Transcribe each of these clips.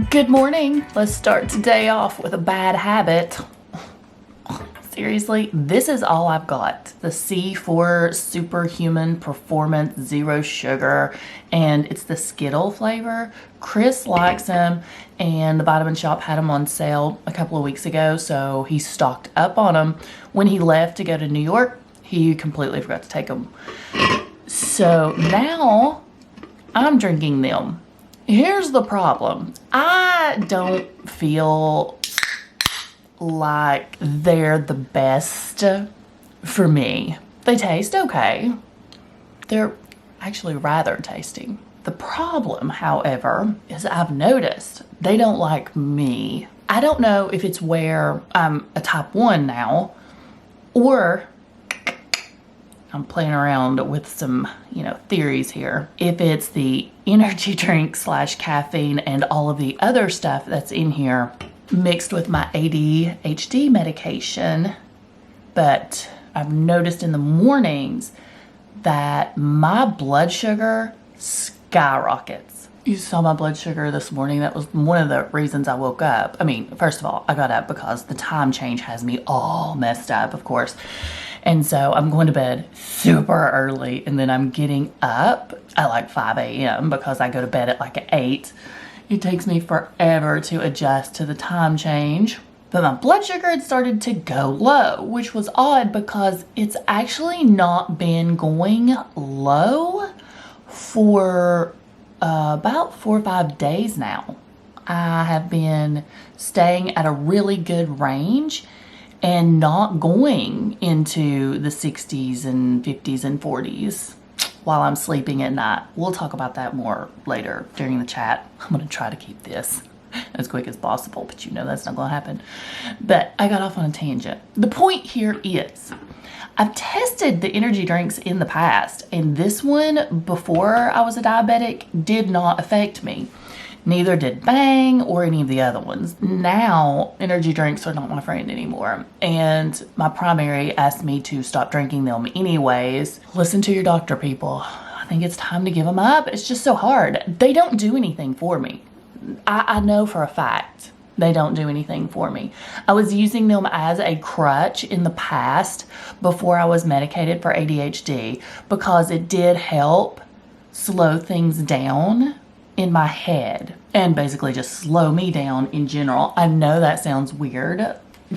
Good morning. Let's start today off with a bad habit. Seriously, this is all I've got. The C4 Superhuman Performance Zero Sugar, and it's the Skittle flavor. Chris likes them, and the Vitamin Shop had them on sale a couple of weeks ago, so he stocked up on them. When he left to go to New York, he completely forgot to take them. So now I'm drinking them. Here's the problem. I don't feel like they're the best for me. They taste okay. They're actually rather tasty. The problem, however, is I've noticed they don't like me. I don't know if it's where I'm a type 1 now, or I'm playing around with some, theories here. If it's the energy drink / caffeine and all of the other stuff that's in here mixed with my ADHD medication, but I've noticed in the mornings that my blood sugar skyrockets. You saw my blood sugar this morning. That was one of the reasons I woke up. I mean, first of all, I got up because the time change has me all messed up, of course. And so I'm going to bed super early, and then I'm getting up at like 5 a.m. because I go to bed at like 8. It takes me forever to adjust to the time change. But my blood sugar had started to go low, which was odd because it's actually not been going low for about 4 or 5 days now. I have been staying at a really good range and not going into the 60s and 50s and 40s while I'm sleeping at night. We'll talk about that more later during the chat. I'm going to try to keep this as quick as possible, but that's not going to happen. But I got off on a tangent. The point here is I've tested the energy drinks in the past, and this one, before I was a diabetic, did not affect me. Neither did Bang or any of the other ones. Now, energy drinks are not my friend anymore. And my primary asked me to stop drinking them anyways. Listen to your doctor, people. I think it's time to give them up. It's just so hard. They don't do anything for me. I know for a fact they don't do anything for me. I was using them as a crutch in the past before I was medicated for ADHD because it did help slow things down in my head and basically just slow me down in general. I know that sounds weird,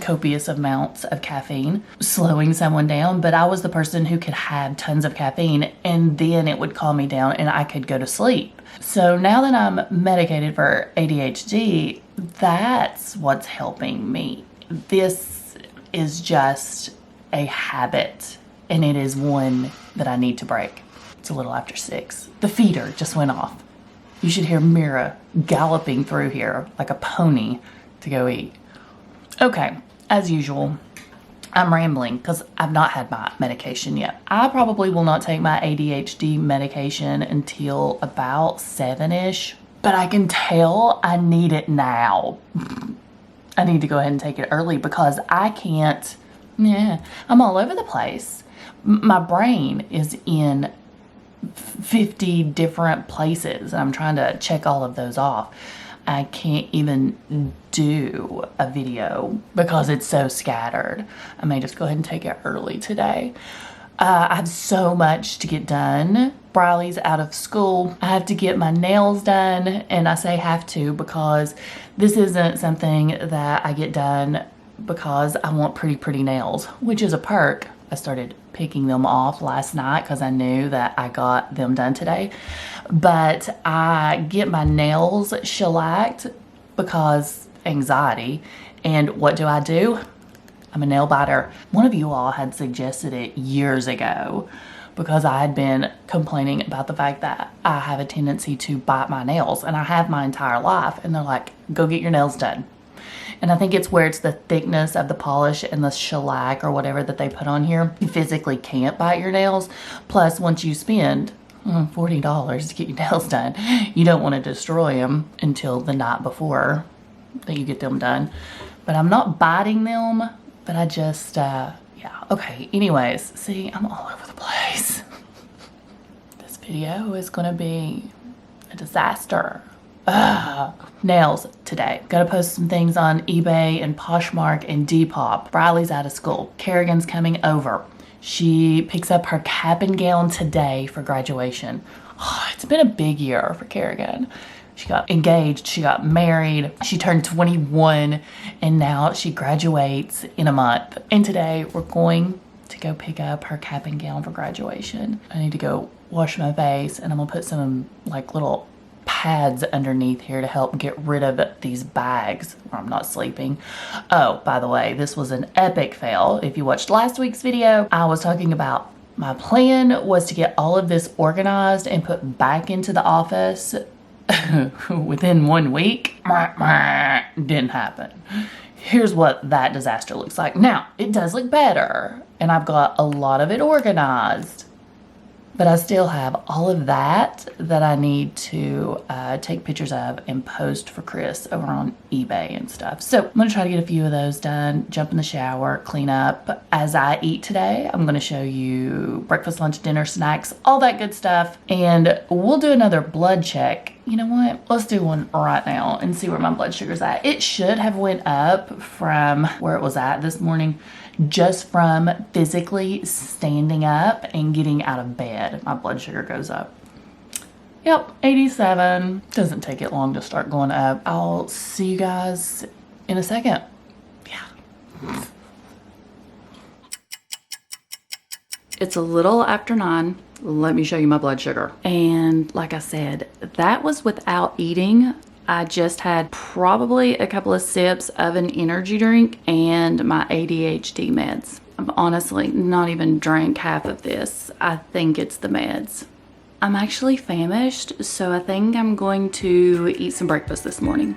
copious amounts of caffeine slowing someone down, but I was the person who could have tons of caffeine and then it would calm me down and I could go to sleep. So now that I'm medicated for ADHD, that's what's helping me. This is just a habit, and it is one that I need to break. It's a little after 6. The feeder just went off. You should hear Mira galloping through here like a pony to go eat. Okay, as usual, I'm rambling because I've not had my medication yet. I probably will not take my ADHD medication until about 7-ish, but I can tell I need it now. I need to go ahead and take it early because I can't, I'm all over the place. My brain is in 50 different places and I'm trying to check all of those off. I can't even do a video because it's so scattered. I may just go ahead and take it early today. I have so much to get done. Briley's out of school. I have to get my nails done, and I say have to because this isn't something that I get done because I want pretty nails, which is a perk. I started picking them off last night because I knew that I got them done today. But I get my nails shellacked because anxiety. And what do? I'm a nail biter. One of you all had suggested it years ago because I had been complaining about the fact that I have a tendency to bite my nails, and I have my entire life. And they're like, go get your nails done. And I think it's where it's the thickness of the polish and the shellac or whatever that they put on here. You physically can't bite your nails. Plus, once you spend $40 to get your nails done, you don't want to destroy them until the night before that you get them done. But I'm not biting them, but I just, yeah. Okay, anyways, see, I'm all over the place. This video is going to be a disaster. Nails today. Gotta post some things on eBay and Poshmark and Depop. Riley's out of school. Kerrigan's coming over. She picks up her cap and gown today for graduation. Oh, it's been a big year for Kerrigan. She got engaged, she got married, she turned 21, and now she graduates in a month. And today we're going to go pick up her cap and gown for graduation. I need to go wash my face, and I'm gonna put some like little pads underneath here to help get rid of these bags where I'm not sleeping. Oh, by the way, this was an epic fail. If you watched last week's video, I was talking about my plan was to get all of this organized and put back into the office within 1 week. Didn't happen. Here's what that disaster looks like. Now, it does look better, and I've got a lot of it organized. But I still have all of that I need to take pictures of and post for Chris over on eBay and stuff. So I'm gonna try to get a few of those done, jump in the shower, clean up. As I eat today, I'm gonna show you breakfast, lunch, dinner, snacks, all that good stuff. And we'll do another blood check. You know what? Let's do one right now and see where my blood sugar's at. It should have went up from where it was at this morning, just from physically standing up and getting out of bed. My blood sugar goes up. Yep, 87. Doesn't take it long to start going up. I'll see you guys in a second. Yeah. It's a little after 9. Let me show you my blood sugar. And like I said, that was without eating. I just had probably a couple of sips of an energy drink and my ADHD meds. I've honestly not even drank half of this. I think it's the meds. I'm actually famished, so I think I'm going to eat some breakfast this morning.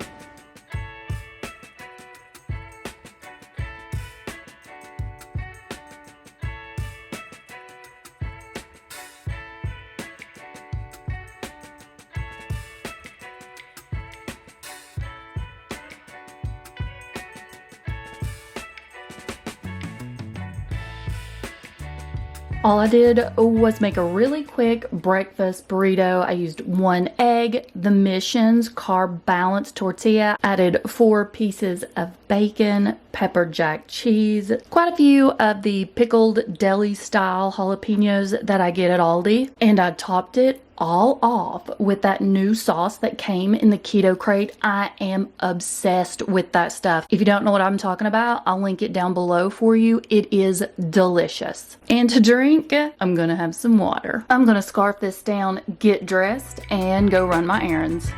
All I did was make a really quick breakfast burrito. I used 1 egg, the Mission's Carb Balanced tortilla, added 4 pieces of bacon, pepper jack cheese, quite a few of the pickled deli style jalapenos that I get at Aldi, and I topped it all off with that new sauce that came in the keto crate. I am obsessed with that stuff. If you don't know what I'm talking about, I'll link it down below for you. It is delicious. And to drink, I'm gonna have some water. I'm gonna scarf this down, get dressed, and go run my errands.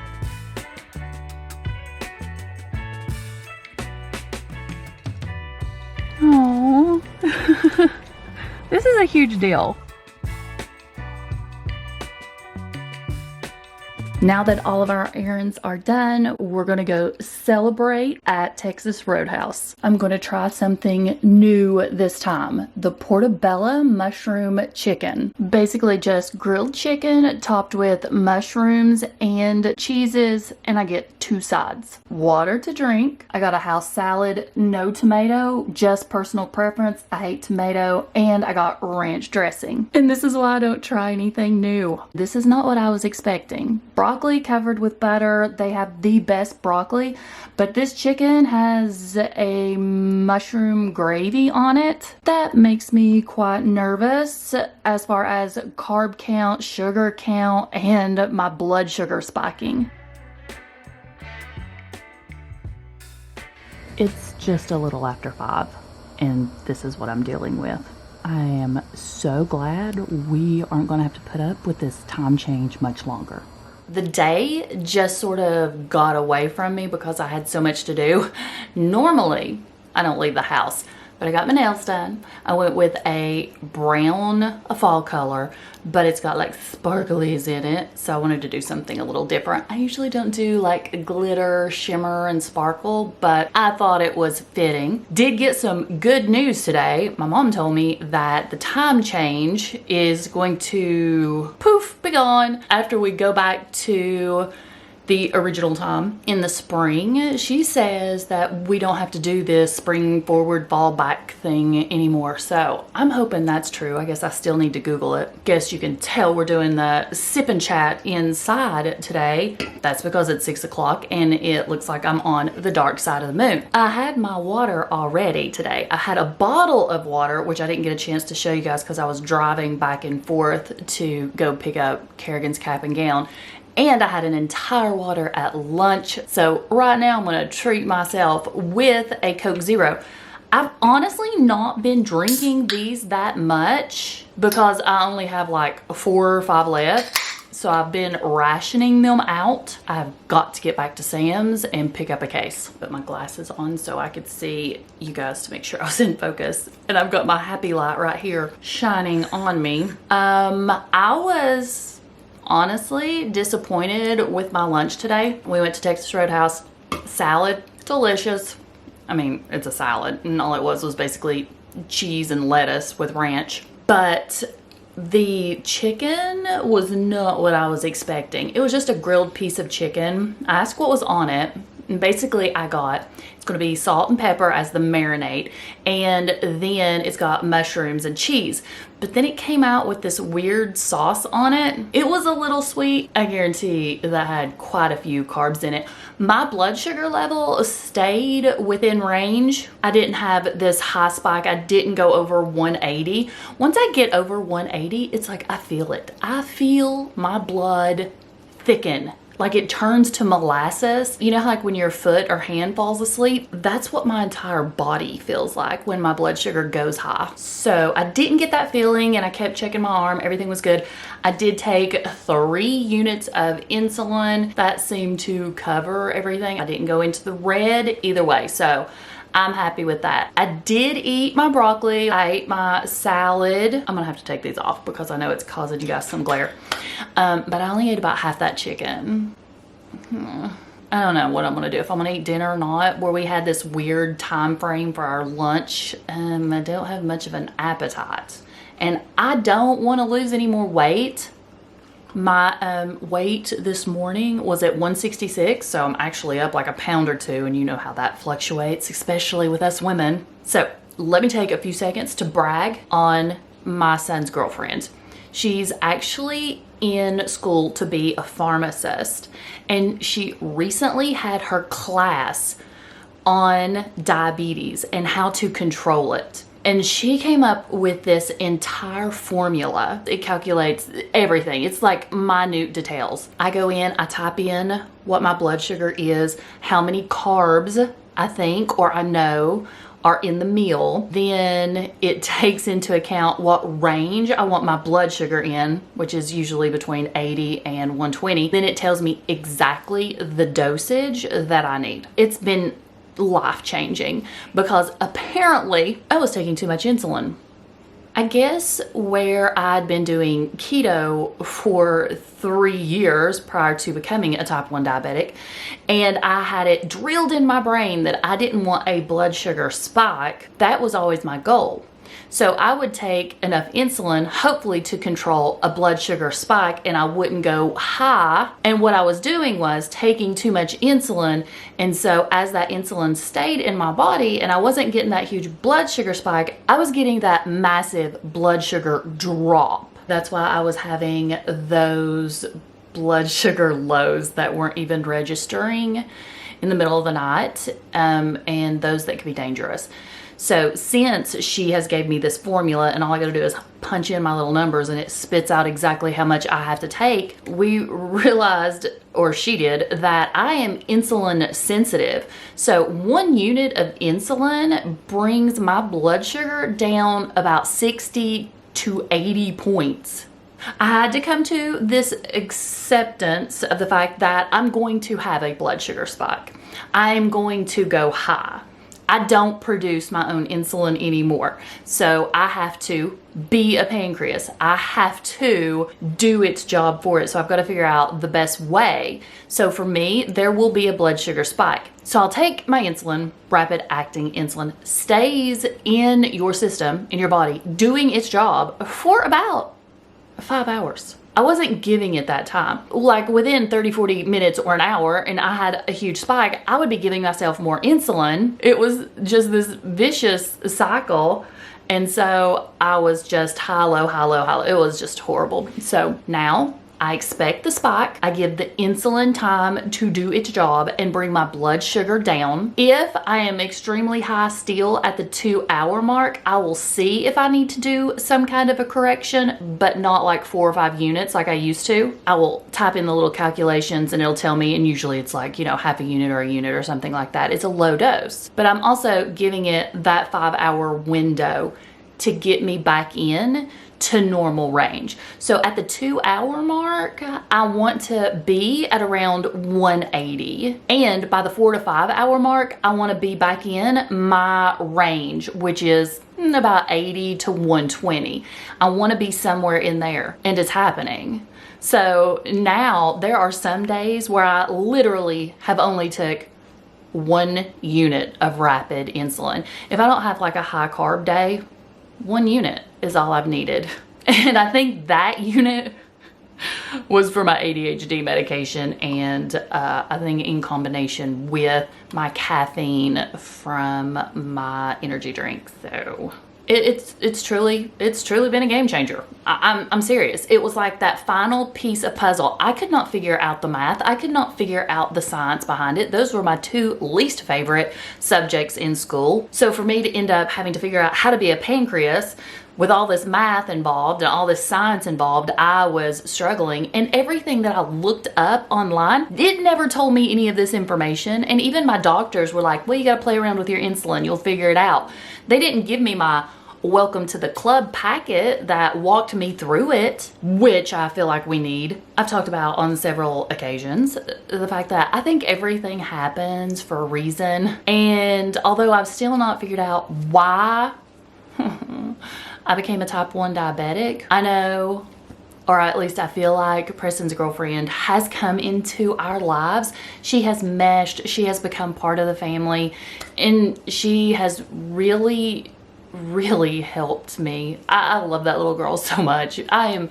Oh, this is a huge deal. Now that all of our errands are done, we're gonna go celebrate at Texas Roadhouse. I'm gonna try something new this time. The portobello mushroom chicken. Basically just grilled chicken topped with mushrooms and cheeses, and I get 2 sides. Water to drink. I got a house salad, no tomato, just personal preference. I hate tomato, and I got ranch dressing. And this is why I don't try anything new. This is not what I was expecting. Broccoli covered with butter. They have the best broccoli, but this chicken has a mushroom gravy on it. That makes me quite nervous as far as carb count, sugar count, and my blood sugar spiking. It's just a little after 5, and this is what I'm dealing with. I am so glad we aren't going to have to put up with this time change much longer. The day just sort of got away from me because I had so much to do. Normally, I don't leave the house, but I got my nails done. I went with a fall color, but it's got like sparklies in it, so I wanted to do something a little different. I usually don't do like glitter, shimmer, and sparkle, but I thought it was fitting. Did get some good news today. My mom told me that the time change is going to poof, be gone after we go back to the original time in the spring. She says that we don't have to do this spring forward fall back thing anymore. So I'm hoping that's true. I guess I still need to Google it. Guess you can tell we're doing the sip and chat inside today. That's because it's 6 o'clock and it looks like I'm on the dark side of the moon. I had my water already today. I had a bottle of water, which I didn't get a chance to show you guys because I was driving back and forth to go pick up Kerrigan's cap and gown. And I had an entire water at lunch. So right now I'm gonna treat myself with a Coke Zero. I've honestly not been drinking these that much because I only have like 4 or 5 left. So I've been rationing them out. I've got to get back to Sam's and pick up a case. Put my glasses on so I could see you guys to make sure I was in focus. And I've got my happy light right here shining on me. I was honestly disappointed with my lunch today. We went to Texas Roadhouse. Salad, delicious. I mean, it's a salad and all it was basically cheese and lettuce with ranch. But the chicken was not what I was expecting. It was just a grilled piece of chicken. I asked what was on it. And basically it's going to be salt and pepper as the marinade, and then it's got mushrooms and cheese. But then it came out with this weird sauce on it. It was a little sweet. I guarantee that had quite a few carbs in it. My blood sugar level stayed within range. I didn't have this high spike. I didn't go over 180. Once I get over 180, it's like I feel it. I feel my blood thicken. Like it turns to molasses. You know how like when your foot or hand falls asleep? That's what my entire body feels like when my blood sugar goes high. So I didn't get that feeling and I kept checking my arm. Everything was good. I did take 3 units of insulin. That seemed to cover everything. I didn't go into the red either way. So I'm happy with that. I did eat my broccoli. I ate my salad. I'm gonna have to take these off because I know it's causing you guys some glare. But I only ate about half that chicken. I don't know what I'm gonna do, if I'm gonna eat dinner or not. Where we had this weird time frame for our lunch, I don't have much of an appetite. And I don't wanna lose any more weight. My weight this morning was at 166, so I'm actually up like a pound or 2, and you know how that fluctuates, especially with us women. So let me take a few seconds to brag on my son's girlfriend. She's actually in school to be a pharmacist, and she recently had her class on diabetes and how to control it. And she came up with this entire formula. It calculates everything. It's like minute details. I go in, I type in what my blood sugar is, how many carbs I think or I know are in the meal. Then it takes into account what range I want my blood sugar in, which is usually between 80 and 120. Then it tells me exactly the dosage that I need. It's been life-changing because apparently I was taking too much insulin. I guess where I'd been doing keto for 3 years prior to becoming a type 1 diabetic, and I had it drilled in my brain that I didn't want a blood sugar spike. That was always my goal. So I would take enough insulin, hopefully to control a blood sugar spike, and I wouldn't go high. And what I was doing was taking too much insulin. And so as that insulin stayed in my body and I wasn't getting that huge blood sugar spike, I was getting that massive blood sugar drop. That's why I was having those blood sugar lows that weren't even registering in the middle of the night, and those that could be dangerous. So since she has gave me this formula and all I gotta do is punch in my little numbers and it spits out exactly how much I have to take, we realized, or she did, that I am insulin sensitive. So 1 unit of insulin brings my blood sugar down about 60 to 80 points. I had to come to this acceptance of the fact that I'm going to have a blood sugar spike. I am going to go high. I don't produce my own insulin anymore. So I have to be a pancreas. I have to do its job for it. So I've got to figure out the best way. So for me, there will be a blood sugar spike. So I'll take my insulin, rapid acting insulin, stays in your system, in your body, doing its job for about 5 hours. I wasn't giving it that time. Like within 30, 40 minutes or an hour and I had a huge spike, I would be giving myself more insulin. It was just this vicious cycle. And so I was just high, low, high, low, high low. It was just horrible. So now I expect the spike. I give the insulin time to do its job and bring my blood sugar down. If I am extremely high still at the 2-hour mark, I will see if I need to do some kind of a correction, but not like 4 or 5 units like I used to. I will type in the little calculations and it'll tell me, and usually it's like, you know, half a unit or a unit or something like that. It's a low dose, but I'm also giving it that 5-hour window to get me back in to normal range. So at the 2-hour mark, I want to be at around 180. And by the 4 to 5 hour mark, I want to be back in my range, which is about 80 to 120. I want to be somewhere in there, and it's happening. So now there are some days where I literally have only took 1 unit of rapid insulin. If I don't have like a high carb day, 1 unit is all I've needed. And I think that unit was for my ADHD medication, and I think in combination with my caffeine from my energy drink. So it's truly been a game changer. I'm serious. It was like that final piece of puzzle. I could not figure out the math. I could not figure out the science behind it. Those were my 2 least favorite subjects in school. So for me to end up having to figure out how to be a pancreas with all this math involved and all this science involved, I was struggling. And everything that I looked up online, it never told me any of this information. And even my doctors were like, well, you gotta play around with your insulin, you'll figure it out. They didn't give me my welcome to the club packet that walked me through it, which I feel like we need. I've talked about on several occasions the fact that I think everything happens for a reason. And although I've still not figured out why I became a type 1 diabetic, I know, or at least I feel like Preston's girlfriend has come into our lives. She has meshed, she has become part of the family, and she has really helped me. I love that little girl so much. I am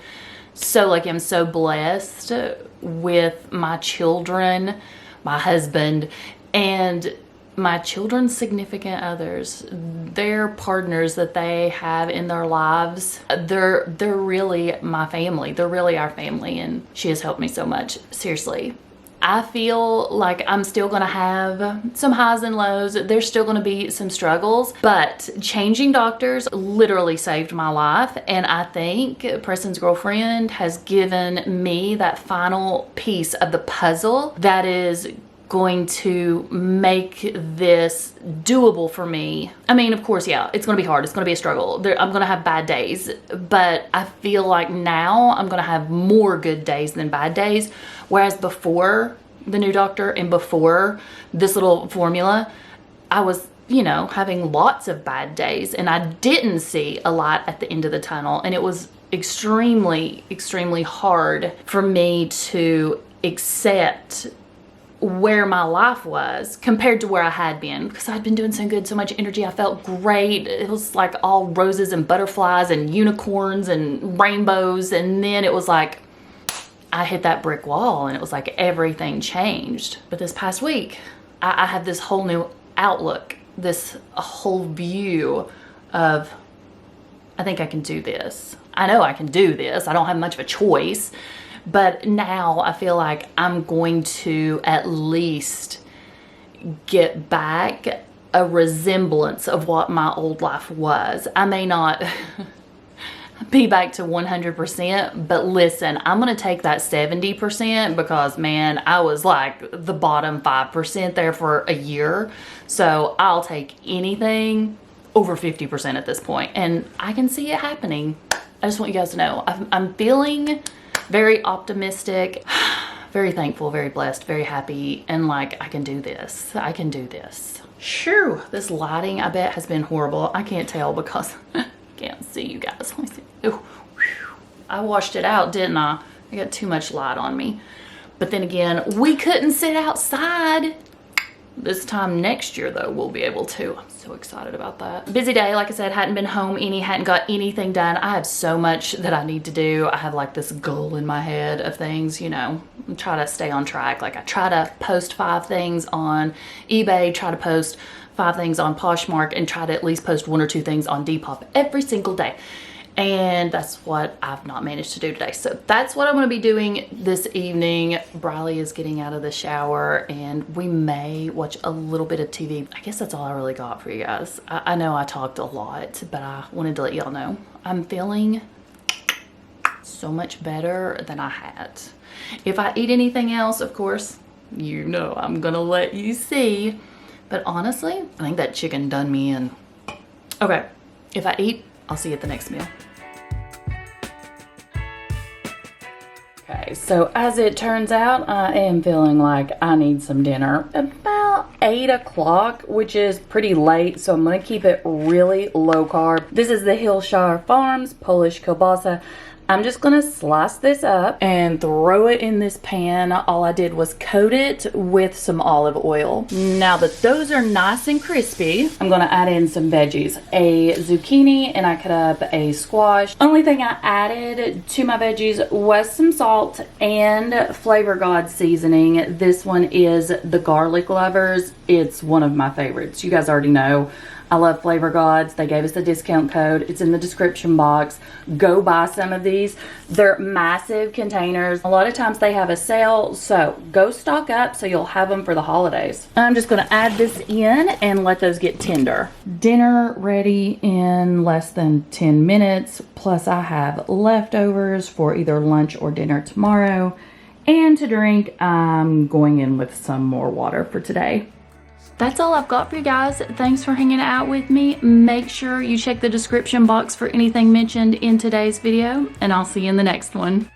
so lucky. I'm so blessed with my children, my husband, and my children's significant others. Their partners that they have in their lives, they're really my family. They're really our family, and she has helped me so much. Seriously. I feel like I'm still gonna have some highs and lows. There's still gonna be some struggles, but changing doctors literally saved my life. And I think Preston's girlfriend has given me that final piece of the puzzle that is going to make this doable for me. I mean, of course, yeah, it's gonna be hard. It's gonna be a struggle. I'm gonna have bad days, but I feel like now I'm gonna have more good days than bad days. Whereas before the new doctor and before this little formula, I was, you know, having lots of bad days, and I didn't see a light at the end of the tunnel. And it was extremely hard for me to accept where my life was compared to where I had been, because I'd been doing so good, so much energy. I felt great. It was like all roses and butterflies and unicorns and rainbows. And then it was like I hit that brick wall, and it was like everything changed. But this past week, I have this whole new outlook, this whole view of, I think I can do this. I know I can do this. I don't have much of a choice. But now I feel like I'm going to at least get back a resemblance of what my old life was. I may not be back to 100%, but listen, I'm going to take that 70% because, man, I was like the bottom 5% there for a year. So I'll take anything over 50% at this point, and I can see it happening. I just want you guys to know I'm feeling very optimistic, very thankful, very blessed, very happy, and like, I can do this. I can do this. Shoo, this lighting, I bet, has been horrible. I can't tell because I can't see you guys. Let me see. Ooh, I washed it out, didn't I? I got too much light on me. But then again, we couldn't sit outside This time next year though, we'll be able to. I'm so excited about that. Busy day, like I said, hadn't been home any, hadn't got anything done. I have so much that I need to do. I have like this goal in my head of things, you know, try to stay on track. Like I try to post 5 things on eBay, try to post 5 things on Poshmark, and try to at least post 1 or 2 things on Depop every single day. And that's what I've not managed to do today. So that's what I'm going to be doing this evening. Briley is getting out of the shower and we may watch a little bit of TV. I guess that's all I really got for you guys. I know I talked a lot, but I wanted to let y'all know I'm feeling so much better than I had. If I eat anything else, of course, you know I'm going to let you see. But honestly, I think that chicken done me in. Okay, if I eat, I'll see you at the next meal. Okay, so as it turns out, I am feeling like I need some dinner about 8 o'clock, which is pretty late, so I'm going to keep it really low carb. This is the Hillshire Farms Polish kielbasa. I'm just gonna slice this up and throw it in this pan. All I did was coat it with some olive oil. Now that those are nice and crispy, I'm gonna add in some veggies. A zucchini, and I cut up a squash. Only thing I added to my veggies was some salt and Flavor God seasoning. This one is the Garlic Lovers. It's one of my favorites. You guys already know I love Flavor Gods. They gave us a discount code. It's in the description box. Go buy some of these. They're massive containers. A lot of times they have a sale, so go stock up so you'll have them for the holidays. I'm just going to add this in and let those get tender. Dinner ready in less than 10 minutes. Plus I have leftovers for either lunch or dinner tomorrow. And to drink, I'm going in with some more water for today. That's all I've got for you guys. Thanks for hanging out with me. Make sure you check the description box for anything mentioned in today's video, and I'll see you in the next one.